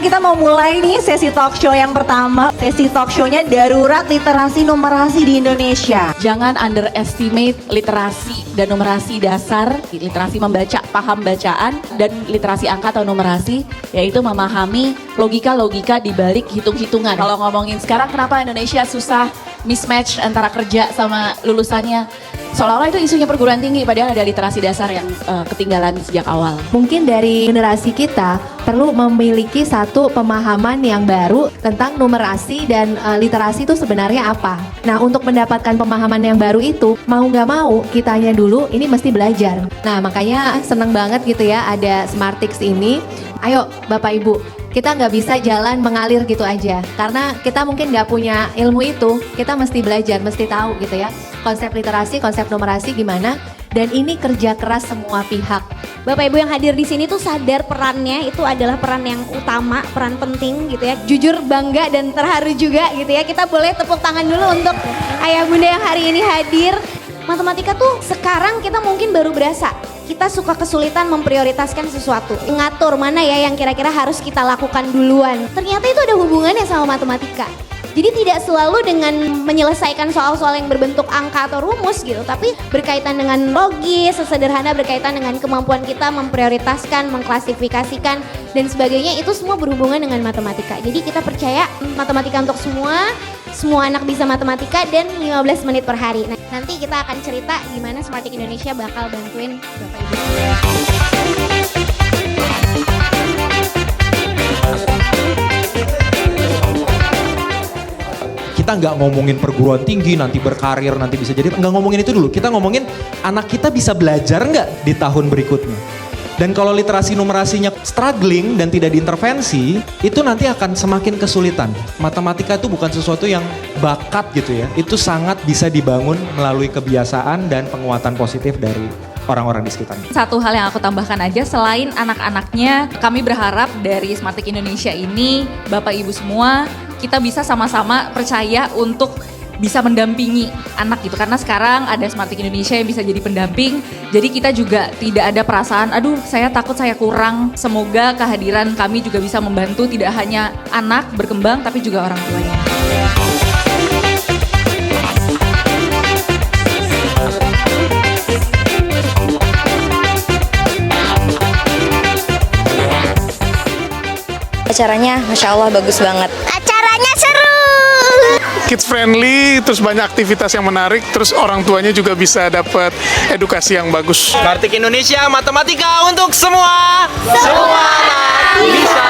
kita mau mulai nih sesi talk show yang pertama. Sesi talk show-nya darurat literasi numerasi di Indonesia. Jangan underestimate literasi dan numerasi dasar, literasi membaca, paham bacaan, dan literasi angka atau numerasi, yaitu memahami logika-logika di balik hitung-hitungan. Kalau ngomongin sekarang kenapa Indonesia susah mismatch antara kerja sama lulusannya, seolah-olah itu isunya perguruan tinggi, padahal ada literasi dasar yang ketinggalan sejak awal. Mungkin dari generasi kita perlu memiliki satu pemahaman yang baru tentang numerasi dan literasi itu sebenarnya apa. Nah, untuk mendapatkan pemahaman yang baru itu, mau nggak mau kitanya dulu ini mesti belajar. Nah, makanya seneng banget gitu ya ada Smartix ini. Ayo Bapak Ibu, kita nggak bisa jalan mengalir gitu aja. Karena kita mungkin nggak punya ilmu itu, kita mesti belajar, mesti tahu gitu ya. Konsep literasi, konsep numerasi gimana. Dan ini kerja keras semua pihak. Bapak Ibu yang hadir di sini tuh sadar perannya itu adalah peran yang utama, peran penting gitu ya. Jujur bangga dan terharu juga gitu ya. Kita boleh tepuk tangan dulu untuk ayah bunda yang hari ini hadir. Matematika tuh sekarang kita mungkin baru berasa. Kita suka kesulitan memprioritaskan sesuatu. Ngatur mana ya yang kira-kira harus kita lakukan duluan. Ternyata itu ada hubungannya sama matematika. Jadi tidak selalu dengan menyelesaikan soal-soal yang berbentuk angka atau rumus gitu, tapi berkaitan dengan logis, sesederhana berkaitan dengan kemampuan kita memprioritaskan, mengklasifikasikan dan sebagainya, itu semua berhubungan dengan matematika. Jadi kita percaya matematika untuk semua anak bisa matematika dan 15 menit per hari. Nah, nanti kita akan cerita gimana Smartix Indonesia bakal bantuin Bapak Ibu. Kita nggak ngomongin perguruan tinggi, nanti berkarir, nanti bisa jadi, nggak ngomongin itu dulu. Kita ngomongin anak kita bisa belajar nggak di tahun berikutnya. Dan kalau literasi numerasinya struggling dan tidak diintervensi, itu nanti akan semakin kesulitan. Matematika itu bukan sesuatu yang bakat gitu ya. Itu sangat bisa dibangun melalui kebiasaan dan penguatan positif dari orang-orang di sekitarnya. Satu hal yang aku tambahkan aja, selain anak-anaknya, kami berharap dari Smartix Indonesia ini, Bapak Ibu semua, kita bisa sama-sama percaya untuk bisa mendampingi anak gitu. Karena sekarang ada Smartix Indonesia yang bisa jadi pendamping. Jadi kita juga tidak ada perasaan, aduh saya takut saya kurang. Semoga kehadiran kami juga bisa membantu tidak hanya anak berkembang, tapi juga orang tuanya. Acaranya Masya Allah bagus banget. Acaranya seru. Kids friendly, terus banyak aktivitas yang menarik, terus orang tuanya juga bisa dapat edukasi yang bagus. Smartix Indonesia, matematika untuk semua. Semua anak bisa.